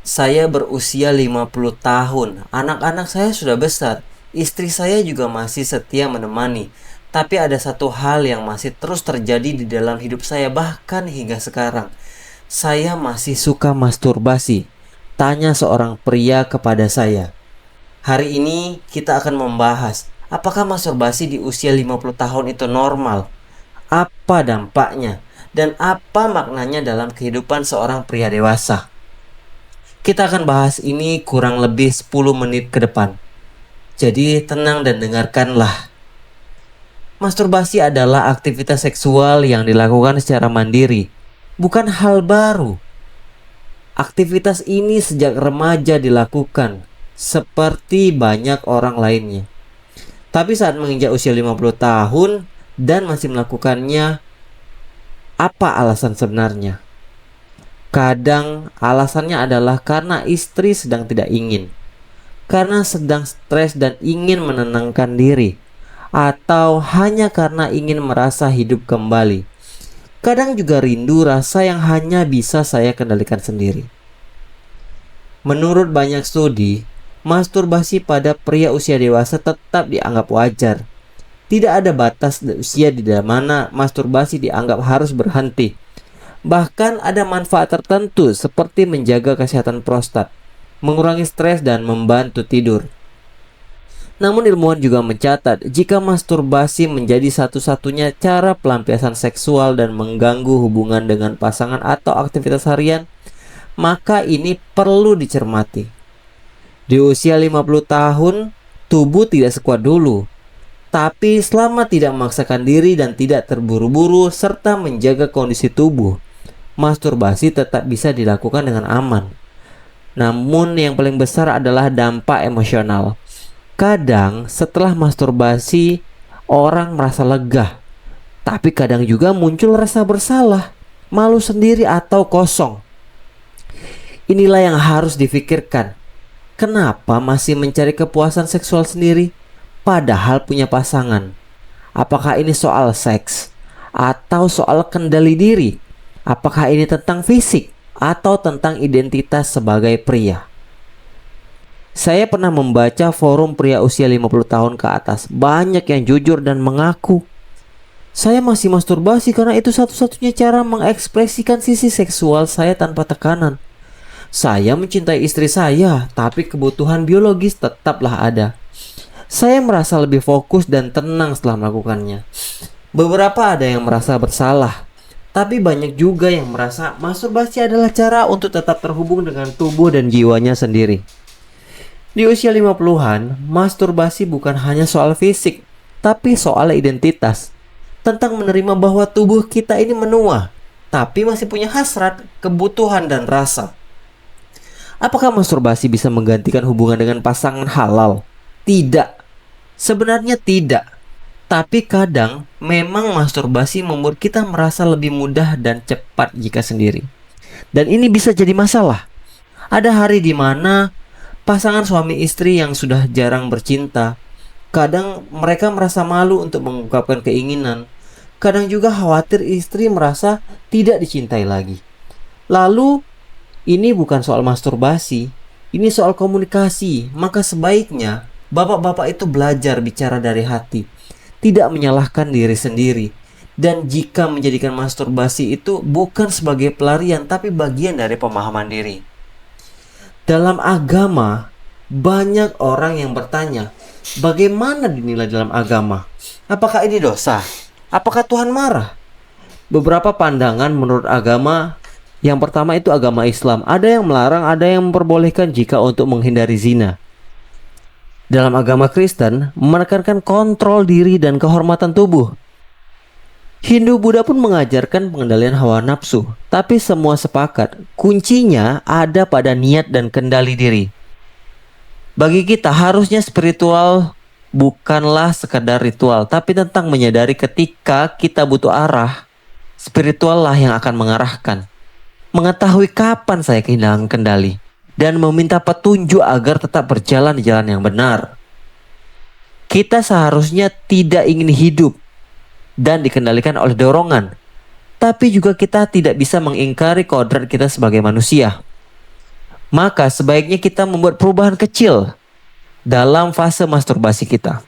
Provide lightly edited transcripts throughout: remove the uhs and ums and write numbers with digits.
Saya berusia 50 tahun, anak-anak saya sudah besar, istri saya juga masih setia menemani. Tapi ada satu hal yang masih terus terjadi di dalam hidup saya bahkan hingga sekarang. Saya masih suka masturbasi. Tanya seorang pria kepada saya. Hari ini kita akan membahas apakah masturbasi di usia 50 tahun itu normal? Apa dampaknya? Dan apa maknanya dalam kehidupan seorang pria dewasa? Kita akan bahas ini kurang lebih 10 menit ke depan. Jadi tenang dan dengarkanlah. Masturbasi adalah aktivitas seksual yang dilakukan secara mandiri. Bukan hal baru. Aktivitas ini sejak remaja dilakukan, seperti banyak orang lainnya. Tapi saat menginjak usia 50 tahun dan masih melakukannya, apa alasan sebenarnya? Kadang alasannya adalah karena istri sedang tidak ingin, karena sedang stres dan ingin menenangkan diri, atau hanya karena ingin merasa hidup kembali. Kadang juga rindu rasa yang hanya bisa saya kendalikan sendiri. Menurut banyak studi, masturbasi pada pria usia dewasa tetap dianggap wajar. Tidak ada batas usia di mana masturbasi dianggap harus berhenti. Bahkan ada manfaat tertentu seperti menjaga kesehatan prostat, mengurangi stres dan membantu tidur. Namun ilmuwan juga mencatat jika masturbasi menjadi satu-satunya cara pelampiasan seksual dan mengganggu hubungan dengan pasangan atau aktivitas harian, maka ini perlu dicermati. Di usia 50 tahun, tubuh tidak sekuat dulu. Tapi selama tidak memaksakan diri dan tidak terburu-buru serta menjaga kondisi tubuh, masturbasi tetap bisa dilakukan dengan aman. Namun yang paling besar adalah dampak emosional. Kadang setelah masturbasi orang merasa lega, tapi kadang juga muncul rasa bersalah, malu sendiri atau kosong. Inilah yang harus difikirkan. Kenapa masih mencari kepuasan seksual sendiri padahal punya pasangan? Apakah ini soal seks atau soal kendali diri? Apakah ini tentang fisik atau tentang identitas sebagai pria? Saya pernah membaca forum pria usia 50 tahun ke atas. Banyak yang jujur dan mengaku, saya masih masturbasi karena itu satu-satunya cara mengekspresikan sisi seksual saya tanpa tekanan. Saya mencintai istri saya, tapi kebutuhan biologis tetaplah ada. Saya merasa lebih fokus dan tenang setelah melakukannya. Beberapa ada yang merasa bersalah, tapi banyak juga yang merasa masturbasi adalah cara untuk tetap terhubung dengan tubuh dan jiwanya sendiri. Di usia 50-an, masturbasi bukan hanya soal fisik, tapi soal identitas. Tentang menerima bahwa tubuh kita ini menua, tapi masih punya hasrat, kebutuhan, dan rasa. Apakah masturbasi bisa menggantikan hubungan dengan pasangan halal? Tidak. Sebenarnya tidak. Tapi kadang memang masturbasi membuat kita merasa lebih mudah dan cepat jika sendiri. Dan ini bisa jadi masalah. Ada hari di mana pasangan suami istri yang sudah jarang bercinta, kadang mereka merasa malu untuk mengungkapkan keinginan. Kadang juga khawatir istri merasa tidak dicintai lagi. Lalu, ini bukan soal masturbasi, ini soal komunikasi. Maka sebaiknya bapak-bapak itu belajar bicara dari hati, tidak menyalahkan diri sendiri. Dan jika menjadikan masturbasi itu bukan sebagai pelarian, tapi bagian dari pemahaman diri. Dalam agama, banyak orang yang bertanya, bagaimana dinilai dalam agama? Apakah ini dosa? Apakah Tuhan marah? Beberapa pandangan menurut agama. Yang pertama itu agama Islam. Ada yang melarang, ada yang memperbolehkan jika untuk menghindari zina. Dalam agama Kristen, menekankan kontrol diri dan kehormatan tubuh. Hindu Buddha pun mengajarkan pengendalian hawa nafsu. Tapi semua sepakat, kuncinya ada pada niat dan kendali diri. Bagi kita harusnya spiritual bukanlah sekadar ritual, tapi tentang menyadari ketika kita butuh arah, spiritual lah yang akan mengarahkan. Mengetahui kapan saya kehilangan kendali dan meminta petunjuk agar tetap berjalan di jalan yang benar. Kita seharusnya tidak ingin hidup dan dikendalikan oleh dorongan, tapi juga kita tidak bisa mengingkari kodrat kita sebagai manusia. Maka sebaiknya kita membuat perubahan kecil dalam fase masturbasi kita.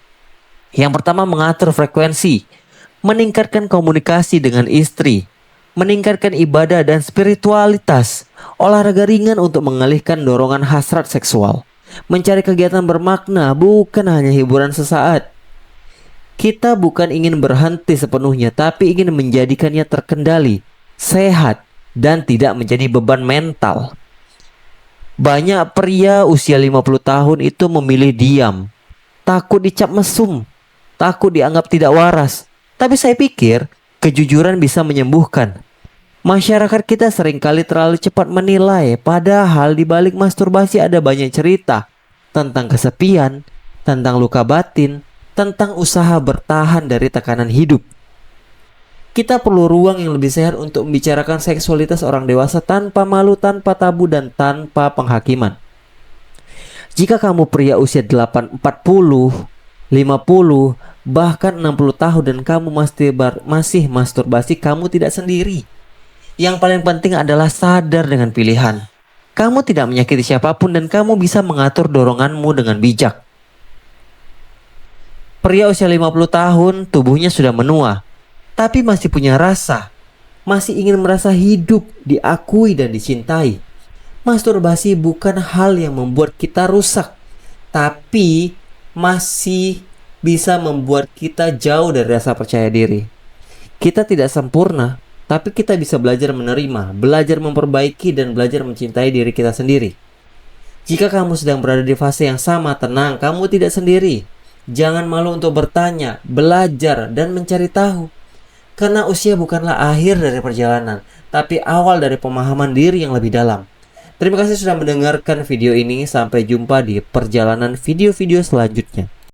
Yang pertama, mengatur frekuensi, meningkatkan komunikasi dengan istri, meningkatkan ibadah dan spiritualitas, olahraga ringan untuk mengalihkan dorongan hasrat seksual, mencari kegiatan bermakna bukan hanya hiburan sesaat. Kita bukan ingin berhenti sepenuhnya, tapi ingin menjadikannya terkendali, sehat, dan tidak menjadi beban mental. Banyak pria usia 50 tahun itu memilih diam, takut dicap mesum, takut dianggap tidak waras. Tapi saya pikir kejujuran bisa menyembuhkan. Masyarakat kita seringkali terlalu cepat menilai, padahal di balik masturbasi ada banyak cerita tentang kesepian, tentang luka batin, tentang usaha bertahan dari tekanan hidup. Kita perlu ruang yang lebih sehat untuk membicarakan seksualitas orang dewasa tanpa malu, tanpa tabu, dan tanpa penghakiman. Jika kamu pria usia 40, 50, bahkan 60 tahun dan kamu masih masturbasi, kamu tidak sendiri. Yang paling penting adalah sadar dengan pilihan. Kamu tidak menyakiti siapapun dan kamu bisa mengatur doronganmu dengan bijak. Pria usia 50 tahun, tubuhnya sudah menua, tapi masih punya rasa, masih ingin merasa hidup, diakui dan dicintai. Masturbasi bukan hal yang membuat kita rusak, tapi masih bisa membuat kita jauh dari rasa percaya diri. Kita tidak sempurna, tapi kita bisa belajar menerima, belajar memperbaiki, dan belajar mencintai diri kita sendiri. Jika kamu sedang berada di fase yang sama, tenang, kamu tidak sendiri. Jangan malu untuk bertanya, belajar, dan mencari tahu. Karena usia bukanlah akhir dari perjalanan, tapi awal dari pemahaman diri yang lebih dalam. Terima kasih sudah mendengarkan video ini. Sampai jumpa di perjalanan video-video selanjutnya.